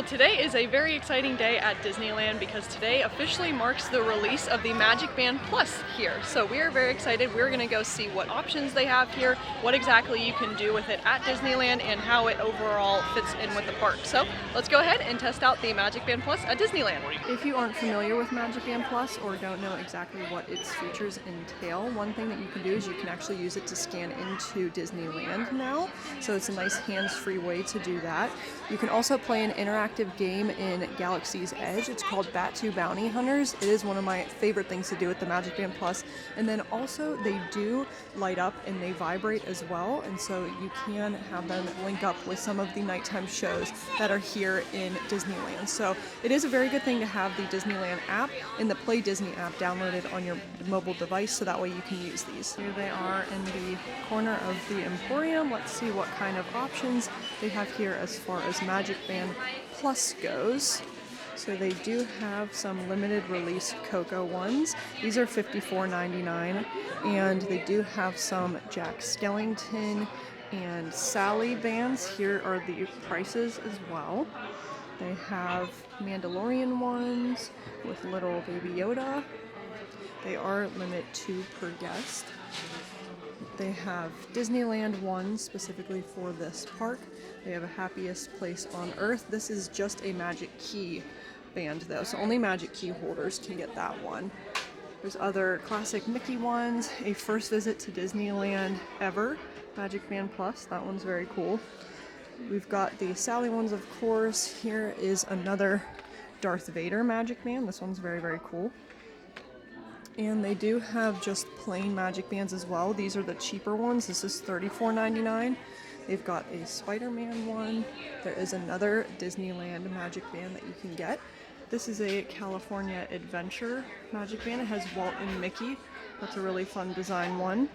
Well, today is a very exciting day at Disneyland because today officially marks the release of the MagicBand Plus here. So we are very excited. We're going to go see what options they have here, what exactly you can do with it at Disneyland, and how it overall fits in with the park. So let's go ahead and test out the MagicBand Plus at Disneyland. If you aren't familiar with MagicBand Plus or don't know exactly what its features entail, one thing that you can do is you can actually use it to scan into Disneyland now. So it's a nice hands-free way to do that. You can also play an interactive game in Galaxy's Edge. It's called Batuu Bounty Hunters. It is one of my favorite things to do with the MagicBand Plus. And then also they do light up and they vibrate as well. And so you can have them link up with some of the nighttime shows that are here in Disneyland. So it is a very good thing to have the Disneyland app and the Play Disney app downloaded on your mobile device so that way you can use these. Here they are in the corner of the Emporium. Let's see what kind of options they have here as far as MagicBand Plus goes. So they do have some limited release Coco ones. These are $54.99, and they do have some Jack Skellington and Sally bands. Here are the prices as well. They have Mandalorian ones with little Baby Yoda. They are limited 2 per guest. They have Disneyland ones specifically for this park. They have a Happiest Place on Earth. This is just a Magic Key band though, so only Magic Key holders can get that one. There's other classic Mickey ones, a First Visit to Disneyland Ever MagicBand Plus. That one's very cool. We've got the Sally ones, of course. Here is another Darth Vader Magic Band. This one's very, very cool. And they do have just plain Magic Bands as well. These are the cheaper ones. This is $34.99. They've got a Spider-Man one. There is another Disneyland Magic Band that you can get. This is a California Adventure Magic Band. It has Walt and Mickey. That's a really fun design one.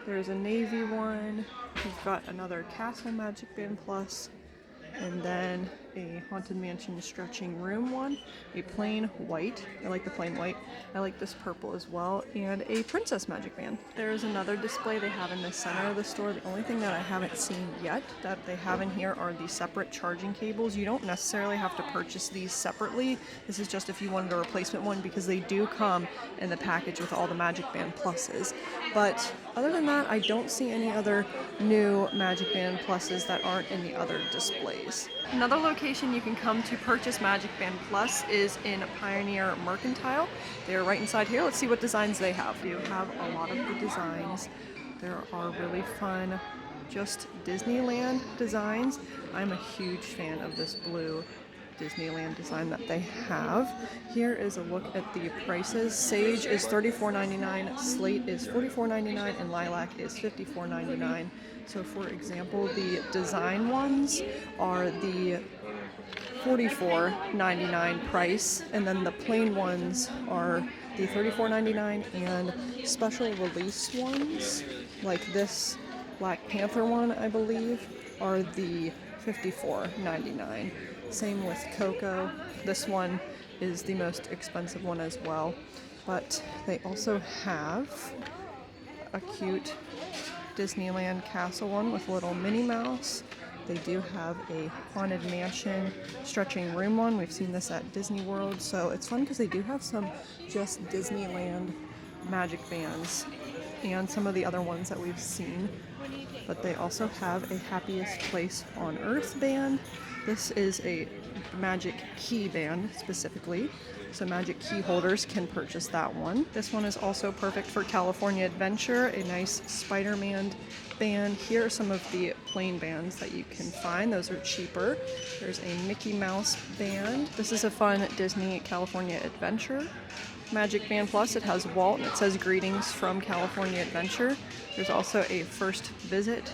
There's a Navy one. We've got another Castle Magic Band Plus. And then a Haunted Mansion Stretching Room one, a plain white, I like the plain white, I like this purple as well, and a Princess Magic Band. There's another display they have in the center of the store. The only thing that I haven't seen yet that they have in here are the separate charging cables. You don't necessarily have to purchase these separately. This is just if you wanted a replacement one because they do come in the package with all the MagicBand Pluses. But other than that, I don't see any other new MagicBand Pluses that aren't in the other displays. Another location you can come to purchase MagicBand Plus is in Pioneer Mercantile. They are right inside here. Let's see what designs they have. You have a lot of the designs. There are really fun, just Disneyland designs. I'm a huge fan of this blue Disneyland design that they have. Here is a look at the prices. Sage is $34.99, Slate is $44.99, and Lilac is $54.99. So for example, the design ones are the $44.99 price, and then the plain ones are the $34.99, and special release ones, like this Black Panther one, I believe, are the $54.99. Same with Coco. This one is the most expensive one as well, but they also have a cute Disneyland Castle one with a little Minnie Mouse. They do have a Haunted Mansion Stretching Room one. We've seen this at Disney World, so it's fun because they do have some just Disneyland Magic Bands and some of the other ones that we've seen. But they also have a Happiest Place on Earth band. This is a Magic Key band specifically, so Magic Key holders can purchase that one. This one is also perfect for California Adventure, a nice Spider-Man band. Here are some of the plain bands that you can find. Those are cheaper. There's a Mickey Mouse band. This is a fun Disney California Adventure MagicBand Plus. It has Walt and it says Greetings from California Adventure. There's also a First Visit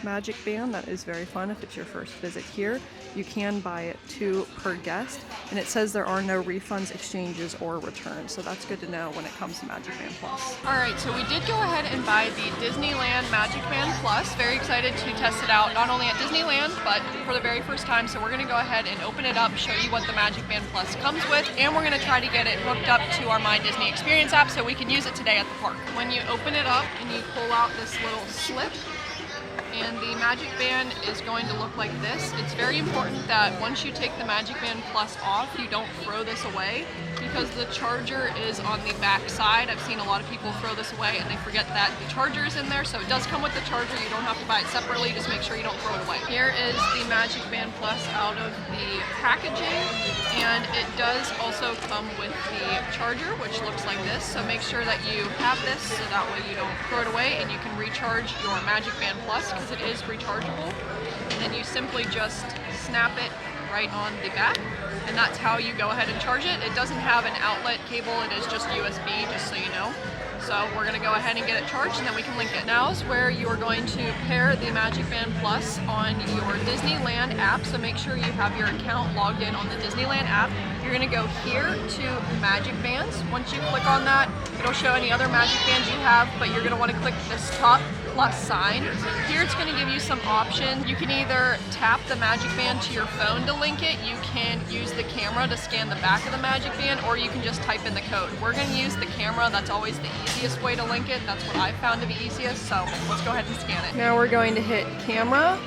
Magic Band that is very fun if it's your first visit here. You can buy it 2 per guest, and it says there are no refunds, exchanges, or returns, so that's good to know when it comes to MagicBand Plus. Alright, so we did go ahead and buy the Disneyland MagicBand Plus. Very excited to test it out, not only at Disneyland, but for the very first time. So we're going to go ahead and open it up, show you what the MagicBand Plus comes with, and we're going to try to get it hooked up to our My Disney Experience app so we can use it today at the park. When you open it up and you pull out this little slip, and the MagicBand is going to look like this. It's very important that once you take the MagicBand Plus off, you don't throw this away because the charger is on the back side. I've seen a lot of people throw this away and they forget that the charger is in there, so it does come with the charger. You don't have to buy it separately. Just make sure you don't throw it away. Here is the MagicBand Plus out of the packaging, and it does also come with the charger, which looks like this. So make sure that you have this so that way you don't throw it away and you can recharge your MagicBand Plus because it is rechargeable. And then you simply just snap it right on the back, and that's how you go ahead and charge it. It doesn't have an outlet cable, it is just USB, just so you know. So we're going to go ahead and get it charged and then we can link it. Now is where you are going to pair the MagicBand Plus on your Disneyland app, so make sure you have your account logged in on the Disneyland app. You're going to go here to Magic Bands. Once you click on that, it'll show any other Magic Bands you have, but you're going to want to click this top plus sign. Here it's going to give you some options. You can either tap the MagicBand to your phone to link it, you can use the camera to scan the back of the MagicBand, or you can just type in the code. We're going to use the camera, that's always the easiest way to link it. That's what I've found to be easiest, so let's go ahead and scan it. Now we're going to hit camera,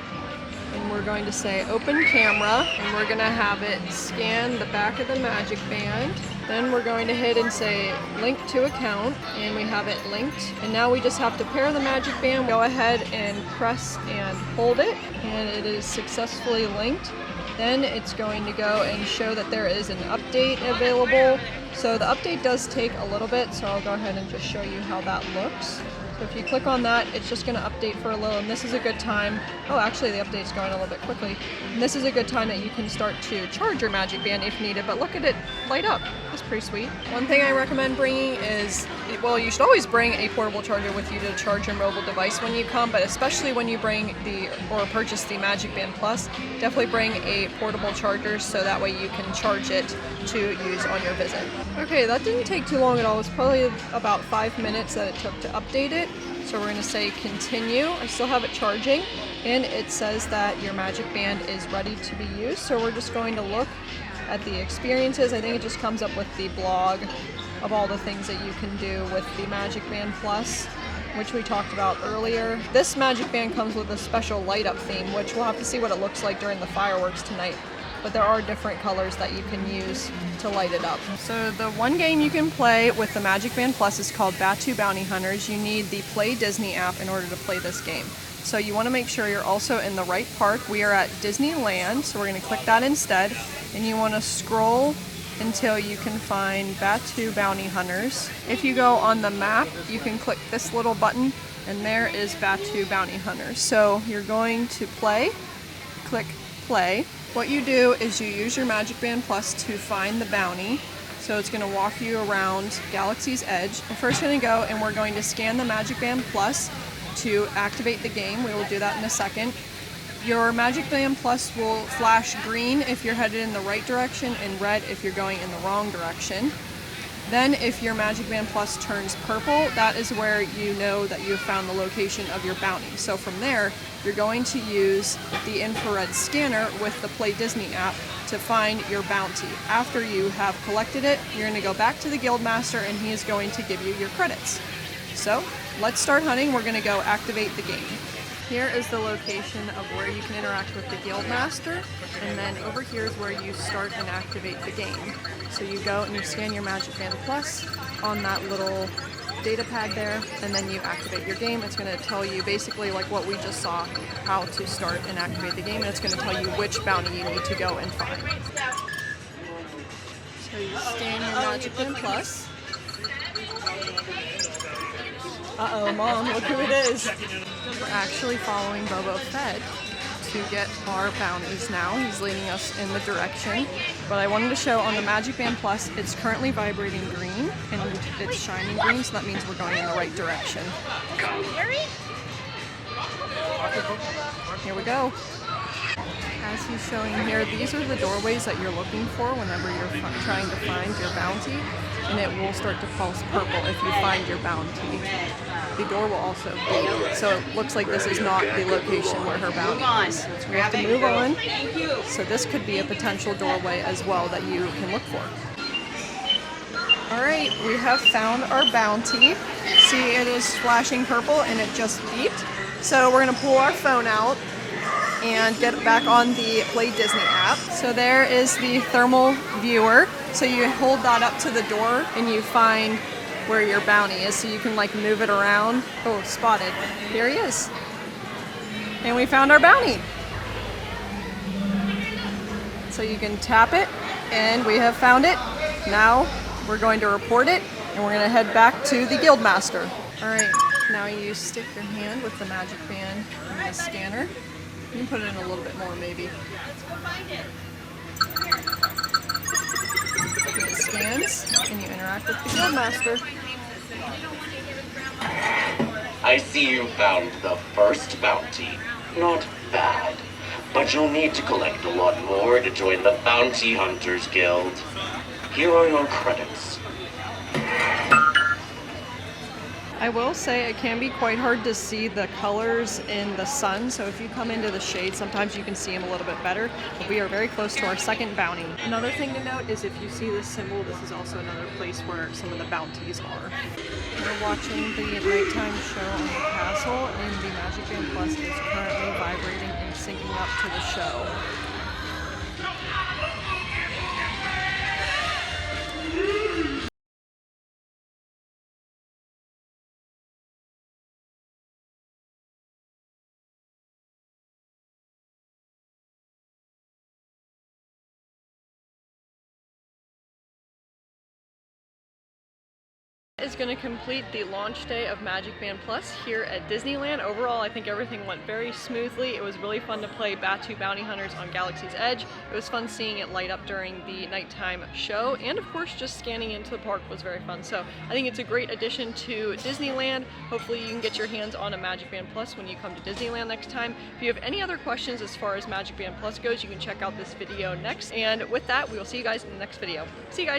and we're going to say open camera, and we're going to have it scan the back of the MagicBand. Then we're going to hit and say link to account, and we have it linked. And now we just have to pair the MagicBand. Go ahead and press and hold it, and it is successfully linked. Then it's going to go and show that there is an update available. So the update does take a little bit, so I'll go ahead and just show you how that looks. So if you click on that, it's just going to update for a little, and this is a good time. Oh, actually the update's going a little bit quickly. And this is a good time that you can start to charge your MagicBand if needed, but look at it light up. That's pretty sweet. One thing I recommend bringing is, well, you should always bring a portable charger with you to charge your mobile device when you come, but especially when you bring or purchase the MagicBand Plus, definitely bring a portable charger so that way you can charge it to use on your visit. Okay, that didn't take too long at all. It was probably about 5 minutes that it took to update it. So we're going to say continue. I still have it charging, and it says that your MagicBand is ready to be used. So we're just going to look at the experiences. I think it just comes up with the blog of all the things that you can do with the MagicBand Plus, which we talked about earlier. This MagicBand comes with a special light up theme, which we'll have to see what it looks like during the fireworks tonight. But there are different colors that you can use to light it up. So the one game you can play with the MagicBand Plus is called Batuu Bounty Hunters. You need the Play Disney app in order to play this game. So you want to make sure you're also in the right park. We are at Disneyland, so we're going to click that instead. And you want to scroll until you can find Batuu Bounty Hunters. If you go on the map, you can click this little button, and there is Batuu Bounty Hunters. So you're going to play, click play. What you do is you use your MagicBand Plus to find the bounty. So it's going to walk you around Galaxy's Edge. We're first going to go and we're going to scan the MagicBand Plus to activate the game. We will do that in a second. Your MagicBand Plus will flash green if you're headed in the right direction and red if you're going in the wrong direction. Then if your MagicBand Plus turns purple, that is where you know that you have found the location of your bounty. So from there, you're going to use the infrared scanner with the Play Disney app to find your bounty. After you have collected it, you're going to go back to the Guildmaster and he is going to give you your credits. So let's start hunting. We're going to go activate the game. Here is the location of where you can interact with the Guildmaster, and then over here is where you start and activate the game. So you go and you scan your MagicBand Plus on that little data pad there, and then you activate your game. It's going to tell you basically like what we just saw, how to start and activate the game, and it's going to tell you which bounty you need to go and find. So you scan your MagicBand Plus. Uh-oh, Mom, look who it is. We're actually following Boba Fett to get our bounties now. He's leading us in the direction. But I wanted to show on the MagicBand Plus, it's currently vibrating green, and it's shining green, so that means we're going in the right direction. Here we go. As he's showing here, these are the doorways that you're looking for whenever you're trying to find your bounty, and it will start to pulse purple if you find your bounty. The door will also beep, so it looks like this is not the location where her bounty is. So we have to move on. So this could be a potential doorway as well that you can look for. Alright, we have found our bounty. See, it is flashing purple and it just beeped. So we're gonna pull our phone out and get back on the Play Disney app. So there is the thermal viewer. So you hold that up to the door and you find where your bounty is, so you can like move it around. Oh, spotted. Here he is. And we found our bounty. So you can tap it and we have found it. Now we're going to report it and we're gonna head back to the Guildmaster. All right, now you stick your hand with the MagicBand in the scanner. You can put it in a little bit more maybe. It scans and you interact with the Guildmaster. I see you found the first bounty. Not bad. But you'll need to collect a lot more to join the Bounty Hunters Guild. Here are your credits. I will say it can be quite hard to see the colors in the sun, so if you come into the shade, sometimes you can see them a little bit better, but we are very close to our second bounty. Another thing to note is if you see this symbol, this is also another place where some of the bounties are. We're watching the nighttime show on the castle, and the MagicBand Plus is currently vibrating and syncing up to the show. Is going to complete the launch day of MagicBand Plus here at Disneyland. Overall, I think everything went very smoothly. It was really fun to play Batuu Bounty Hunters on Galaxy's Edge. It was fun seeing it light up during the nighttime show, and of course just scanning into the park was very fun. So I think it's a great addition to Disneyland. Hopefully you can get your hands on a MagicBand Plus when you come to Disneyland next time. If you have any other questions as far as MagicBand Plus goes, you can check out this video next. And with that, we will see you guys in the next video. See you guys!